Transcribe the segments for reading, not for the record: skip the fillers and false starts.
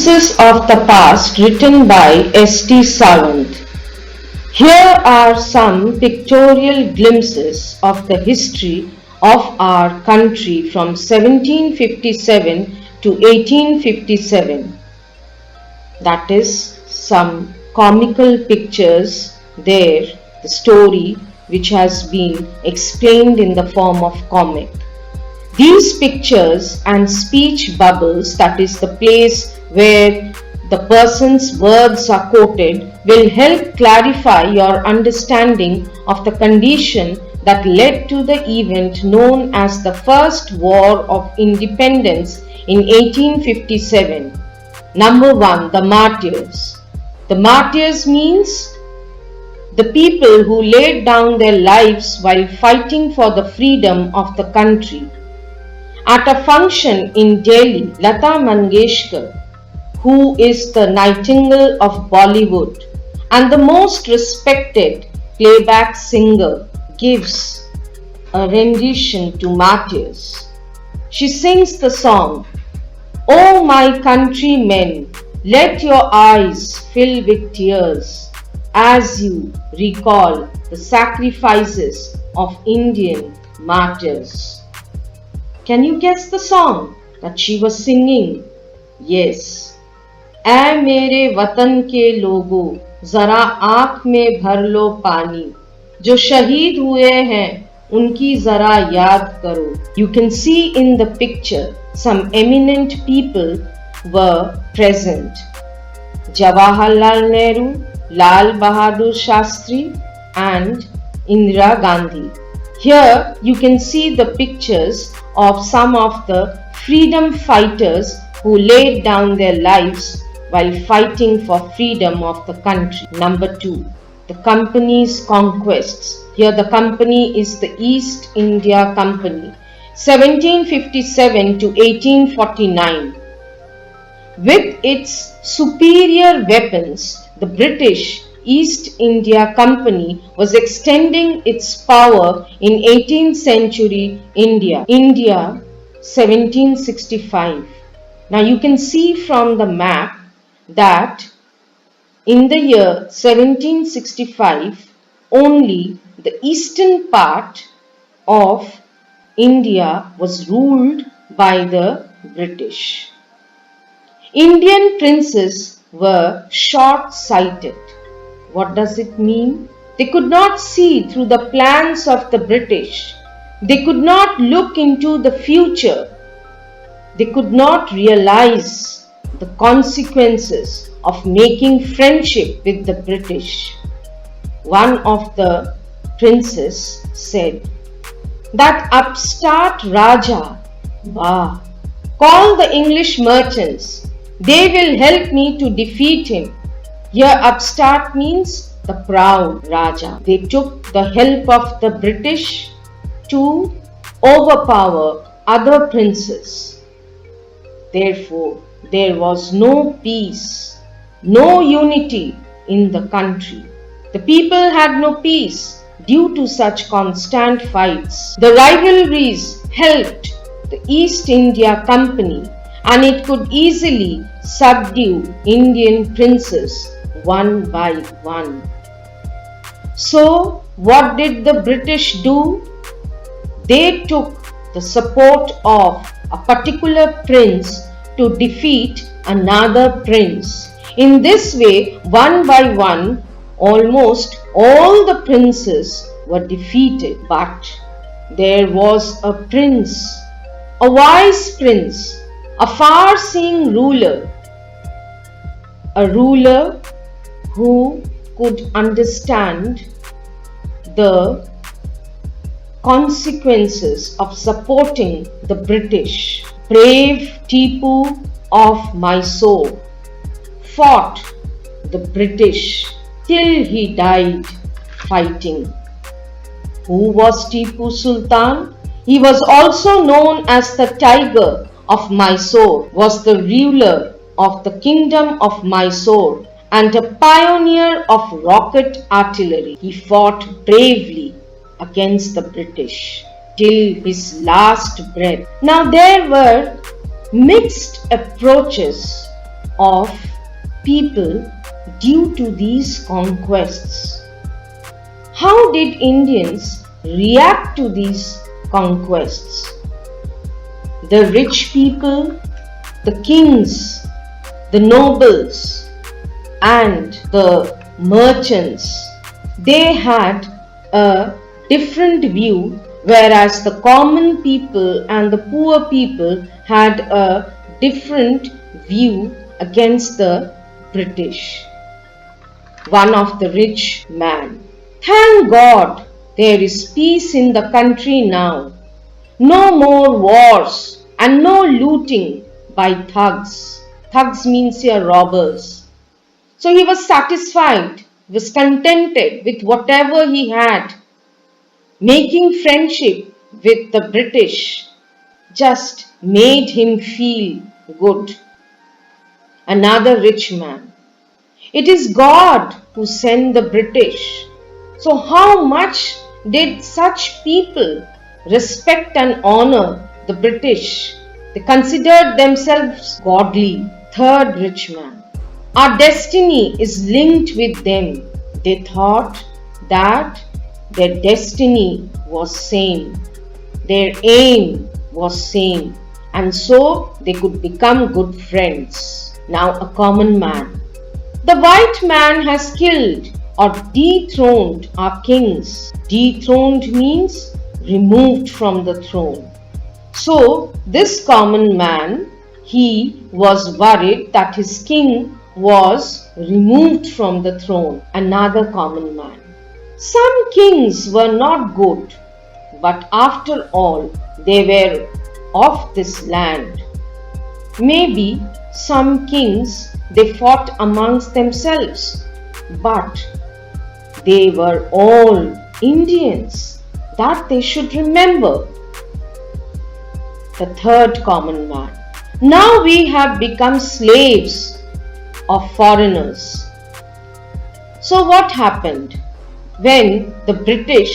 Glimpses of the Past written by S.T. Sawant. Here are some pictorial glimpses of the history of our country from 1757 to 1857. That is, some comical pictures there, the story which has been explained in the form of comic. These pictures and speech bubbles, that is the place where the person's words are quoted, will help clarify your understanding of the condition that led to the event known as the First War of Independence in 1857. Number 1. The Martyrs. The Martyrs means the people who laid down their lives while fighting for the freedom of the country. At a function in Delhi, Lata Mangeshkar, who is the Nightingale of Bollywood and the most respected playback singer, gives a rendition to Martyrs. She sings the song, "O my countrymen, let your eyes fill with tears as you recall the sacrifices of Indian martyrs." Can you guess the song that she was singing? Yes. ऐ मेरे वतन के लोगों, जरा आँख में भर लो पानी, जो शहीद हुए हैं उनकी जरा याद करो. You can see in the picture some eminent people were present. Jawaharlal Nehru, Lal Bahadur Shastri and Indira Gandhi. Here you can see the pictures of some of the freedom fighters who laid down their lives while fighting for freedom of the country. Number 2. The company's conquests. Here the company is the East India Company, 1757 to 1849. With its superior weapons, the British East India Company was extending its power in 18th century India, 1765. Now you can see from the map that in the year 1765, only the eastern part of India was ruled by the British. Indian princes were short-sighted. What does it mean? They could not see through the plans of the British. They could not look into the future. They could not realize the consequences of making friendship with the British. One of the princes said, "That upstart Raja, call the English merchants. They will help me to defeat him." Here upstart means the proud Raja. They took the help of the British to overpower other princes. Therefore, there was no peace, no unity in the country. The people had no peace due to such constant fights. The rivalries helped the East India Company, and it could easily subdue Indian princes one by one. So, what did the British do? They took the support of a particular prince to defeat another prince. In this way, one by one, almost all the princes were defeated. But there was a prince, a wise prince, a far-seeing ruler, a ruler who could understand the consequences of supporting the British. Brave Tipu of Mysore fought the British till he died fighting. Who was Tipu Sultan? He was also known as the Tiger of Mysore, was the ruler of the kingdom of Mysore and a pioneer of rocket artillery. He fought bravely against the British till his last breath. Now there were mixed approaches of people due to these conquests. How did Indians react to these conquests? The rich people, the kings, the nobles, and the merchants, they had a different view, whereas the common people and the poor people had a different view against the British. One of the rich man: "Thank God there is peace in the country now. No more wars and no looting by thugs." Thugs means here robbers. So he was satisfied, was contented with whatever he had. Making friendship with the British just made him feel good. Another rich man: "It is God who sent the British." So how much did such people respect and honor the British? They considered themselves godly. Third rich man: "Our destiny is linked with them." They thought that their destiny was same, their aim was same, and so they could become good friends. Now a common man: "The white man has killed or dethroned our kings." Dethroned means removed from the throne. So this common man, he was worried that his king was removed from the throne. Another common man: "Some kings were not good, but after all they were of this land." Maybe some kings, they fought amongst themselves, but they were all Indians. That they should remember. The third common man: "Now we have become slaves of foreigners." So what happened? When the British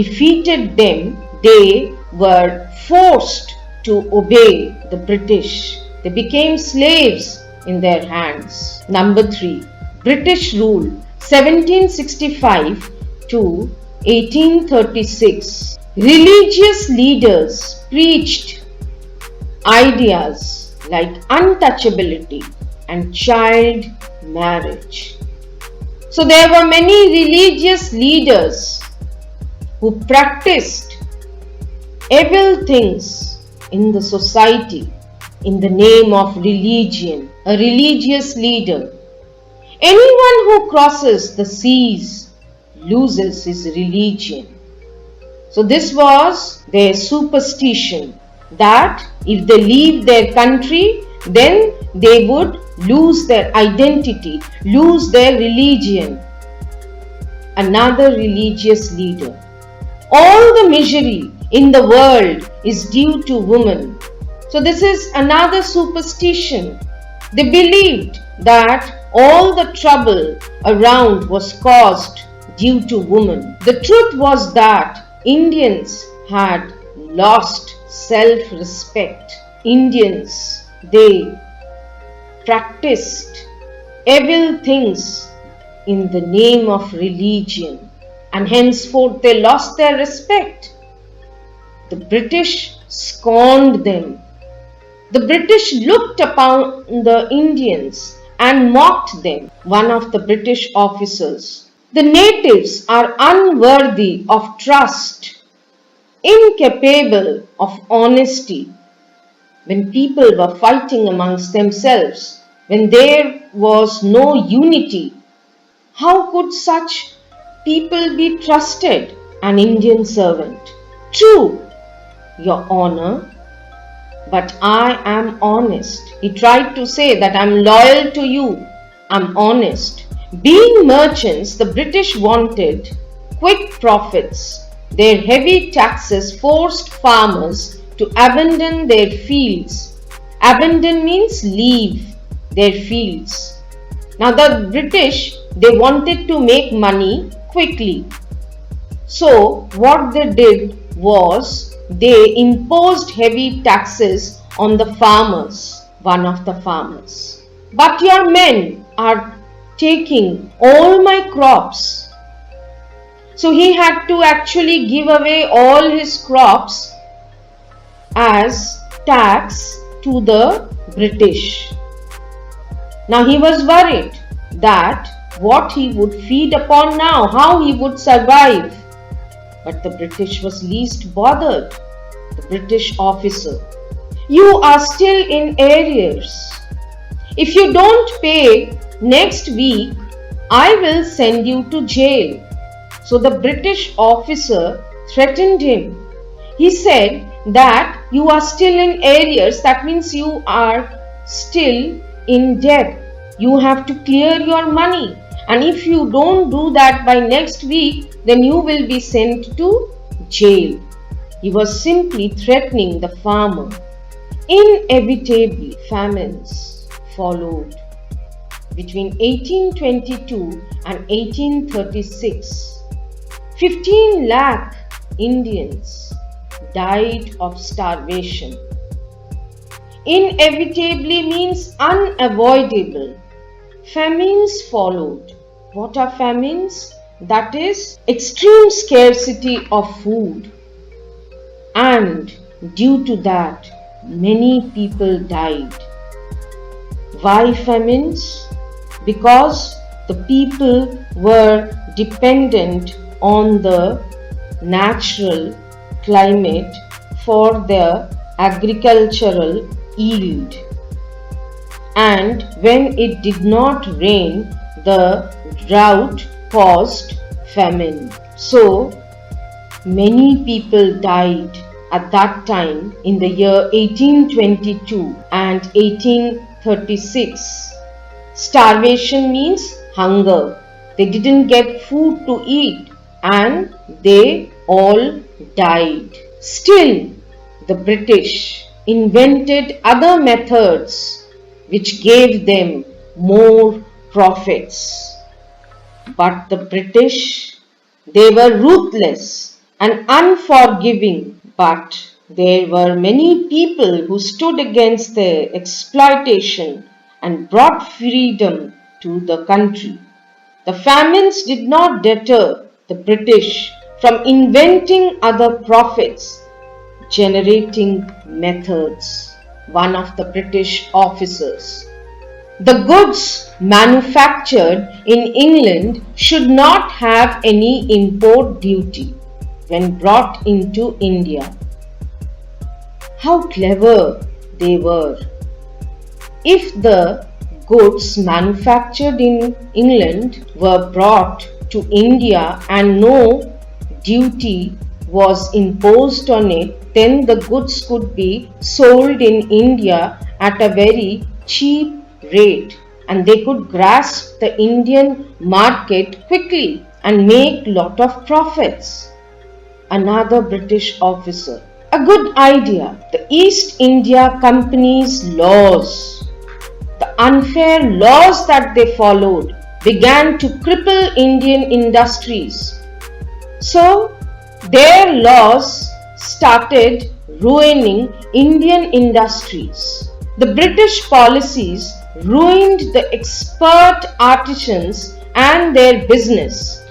defeated them, they were forced to obey the British. They became slaves in their hands. Number 3. British rule 1765 to 1836. Religious leaders preached ideas like untouchability and child marriage. So there were many religious leaders who practiced evil things in the society in the name of religion. A religious leader: "Anyone who crosses the seas loses his religion." So this was their superstition, that if they leave their country, then they would lose their identity, lose their religion. Another religious leader: "All the misery in the world is due to women." So this is another superstition. They believed that all the trouble around was caused due to women. The truth was that Indians had lost self-respect. Indians, they practiced evil things in the name of religion, and henceforth they lost their respect. The British scorned them. The British looked upon the Indians and mocked them. One of the British officers: "The natives are unworthy of trust, incapable of honesty." When people were fighting amongst themselves, when there was no unity, how could such people be trusted? An Indian servant: "True, Your Honor, but I am honest." He tried to say that I'm loyal to you, I'm honest. Being merchants, the British wanted quick profits. Their heavy taxes forced farmers to abandon their fields. Abandon means leave their fields. Now the British, they wanted to make money quickly. So what they did was they imposed heavy taxes on the farmers. One of the farmers: but your men are taking all my crops. So he had to actually give away all his crops as tax to the British. Now he was worried that what he would feed upon now, how he would survive. But the British was least bothered. The British officer, you are still in arrears. If you don't pay next week, I will send you to jail. So the British officer threatened him. He said that you are still in arrears, that means you are still in debt. You have to clear your money, and if you don't do that by next week, then you will be sent to jail. He was simply threatening the farmer. Inevitably, famines followed. Between 1822 and 1836, 15 lakh Indians died of starvation. Inevitably means unavoidable. Famines followed. What are famines? That is extreme scarcity of food. And due to that, many people died. Why famines? Because the people were dependent on the natural climate for their agricultural yield. And when it did not rain, the drought caused famine. So many people died at that time in the year 1822 and 1836. Starvation means hunger. They didn't get food to eat and they all died. Still, the British invented other methods which gave them more profits. But the British, they were ruthless and unforgiving, but there were many people who stood against their exploitation and brought freedom to the country. The famines did not deter the British from inventing other profits generating methods. One of the British officers. The goods manufactured in England should not have any import duty when brought into India. How clever they were! If the goods manufactured in England were brought to India and no duty was imposed on it, then the goods could be sold in India at a very cheap rate and they could grasp the Indian market quickly and make lot of profits. Another British officer. A good idea. The East India Company's laws, the unfair laws that they followed, began to cripple Indian industries. So their laws started ruining Indian industries. The British policies ruined the expert artisans and their business.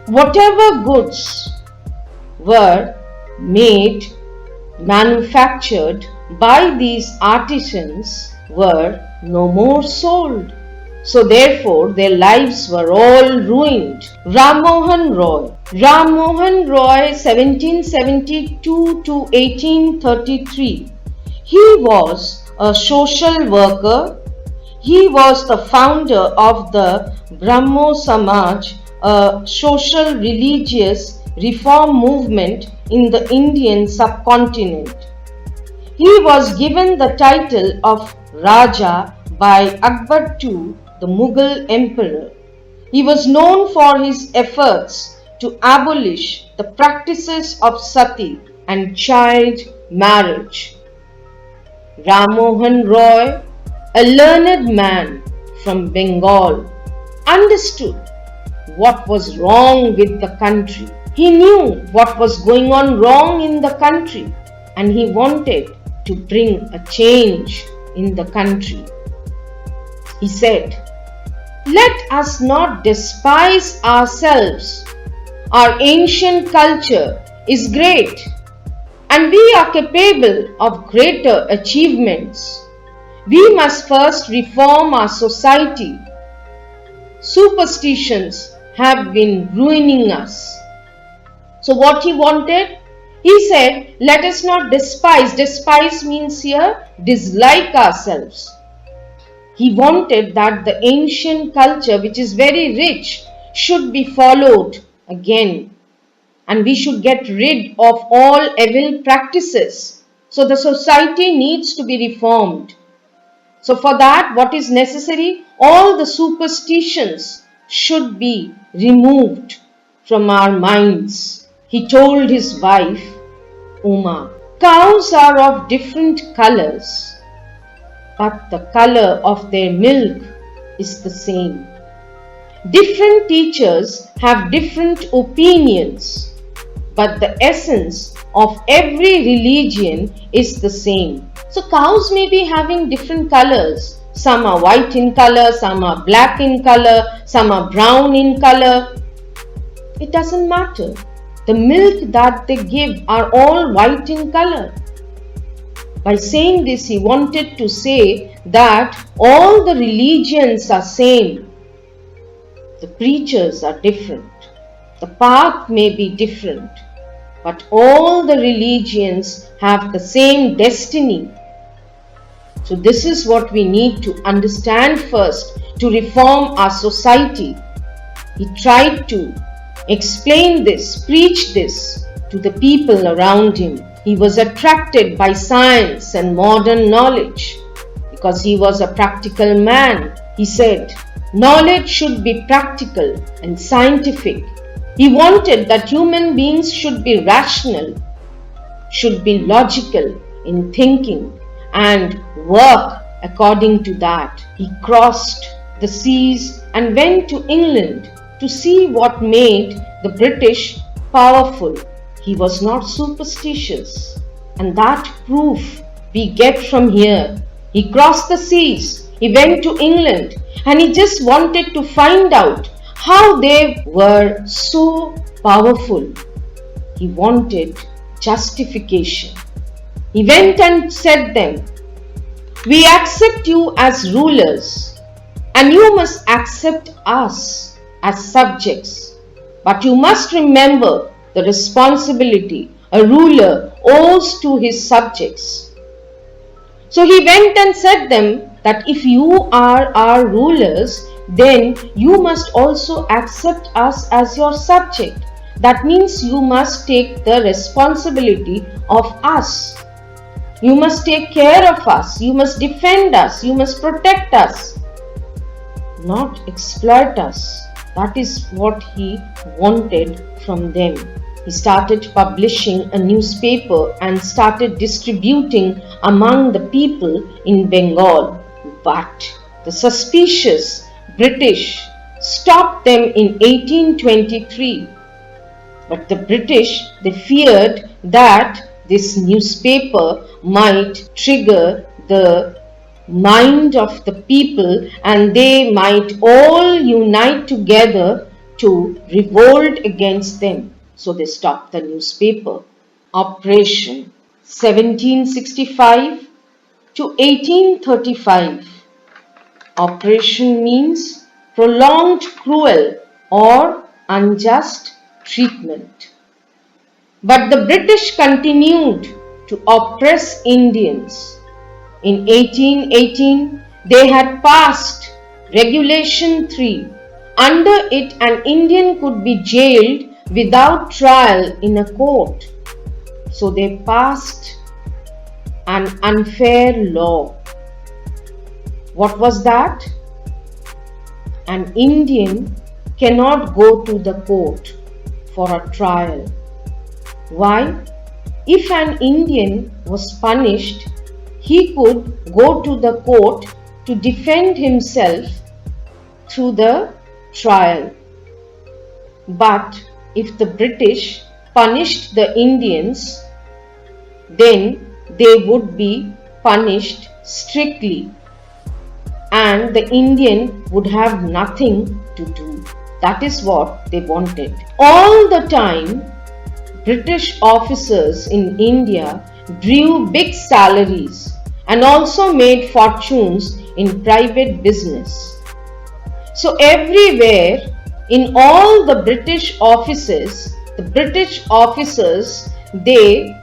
Whatever goods were manufactured by these artisans were no more sold. So therefore their lives were all ruined. Mohan Roy. Mohan Roy 1772 to 1833. He was a social worker. He was the founder of the Brahmo Samaj, a social religious reform movement in the Indian subcontinent. He was given the title of Raja by Akbar II, the Mughal emperor. He was known for his efforts to abolish the practices of sati and child marriage. Mohan Roy, a learned man from Bengal, understood what was wrong with the country. He knew what was going on wrong in the country and he wanted to bring a change in the country. He said, "Let us not despise ourselves. Our ancient culture is great, and we are capable of greater achievements. We must first reform our society. Superstitions have been ruining us." So what he wanted? He said, let us not despise. Despise means here dislike ourselves. He wanted that the ancient culture, which is very rich, should be followed again. And we should get rid of all evil practices. So the society needs to be reformed. So for that, what is necessary? All the superstitions should be removed from our minds. He told his wife, Uma, cows are of different colors, but the color of their milk is the same. Different teachers have different opinions, but the essence of every religion is the same. So cows may be having different colors. Some are white in color, some are black in color, some are brown in color. It doesn't matter. The milk that they give are all white in color. By saying this, he wanted to say that all the religions are same. The preachers are different. The path may be different. But all the religions have the same destiny. So this is what we need to understand first to reform our society. He tried to explain this, preach this to the people around him. He was attracted by science and modern knowledge because he was a practical man. He said, knowledge should be practical and scientific. He wanted that human beings should be rational, should be logical in thinking and work according to that. He crossed the seas and went to England to see what made the British powerful. He was not superstitious, and that proof we get from here. He crossed the seas, he went to England, and he just wanted to find out how they were so powerful. He wanted justification. He went and said them, we accept you as rulers, and you must accept us as subjects. But you must remember the responsibility a ruler owes to his subjects. So he went and said them that if you are our rulers, then you must also accept us as your subject. That means you must take the responsibility of us. You must take care of us. You must defend us. You must protect us, not exploit us. That is what he wanted from them. He started publishing a newspaper and started distributing among the people in Bengal. But the suspicious British stopped them in 1823. But the British, they feared that this newspaper might trigger the mind of the people and they might all unite together to revolt against them. So they stopped the newspaper. Operation 1765 to 1835. Operation means prolonged cruel or unjust treatment. But the British continued to oppress Indians. In 1818, they had passed Regulation 3. Under it, an Indian could be jailed without trial in a court. So they passed an unfair law. What was that? An Indian cannot go to the court for a trial. Why? If an Indian was punished, he could go to the court to defend himself through the trial. But if the British punished the Indians, then they would be punished strictly. and the Indian would have nothing to do. That is what they wanted. All the time, British officers in India drew big salaries and also made fortunes in private business. So everywhere, in all the British officers, they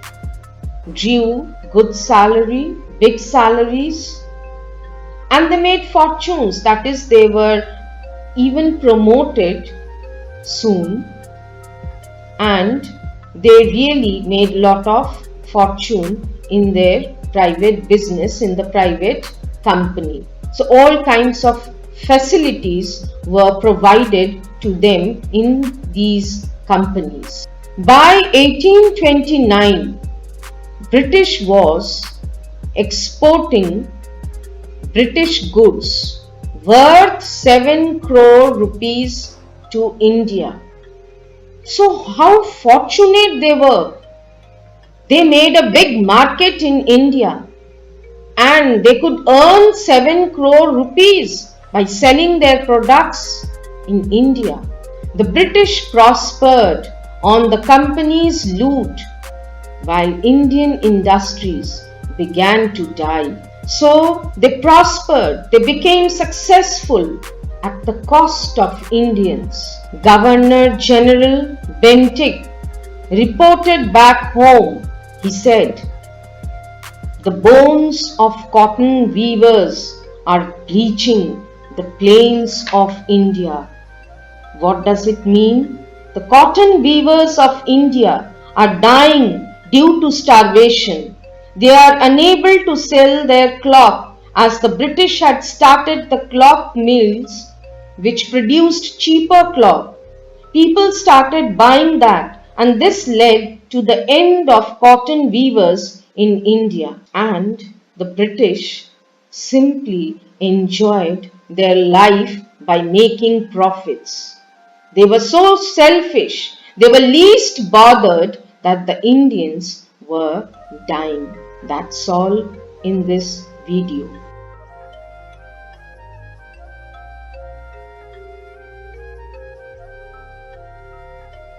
drew good salary, big salaries, and they made fortunes. That is, they were even promoted soon, and they really made a lot of fortune in their private business, in the private company. So all kinds of facilities were provided to them in these companies. By 1829, British was exporting British goods worth 7 crore rupees to India. So how fortunate they were. They made a big market in India and they could earn 7 crore rupees by selling their products in India. The British prospered on the company's loot while Indian industries began to die. So they prospered, they became successful at the cost of Indians. Governor General Bentinck reported back home. He said, "The bones of cotton weavers are bleaching the plains of India." What does it mean? The cotton weavers of India are dying due to starvation. They are unable to sell their cloth as the British had started the cloth mills which produced cheaper cloth. People started buying that, and this led to the end of cotton weavers in India. And the British simply enjoyed their life by making profits. They were so selfish, they were least bothered that the Indians were dying. That's all in this video.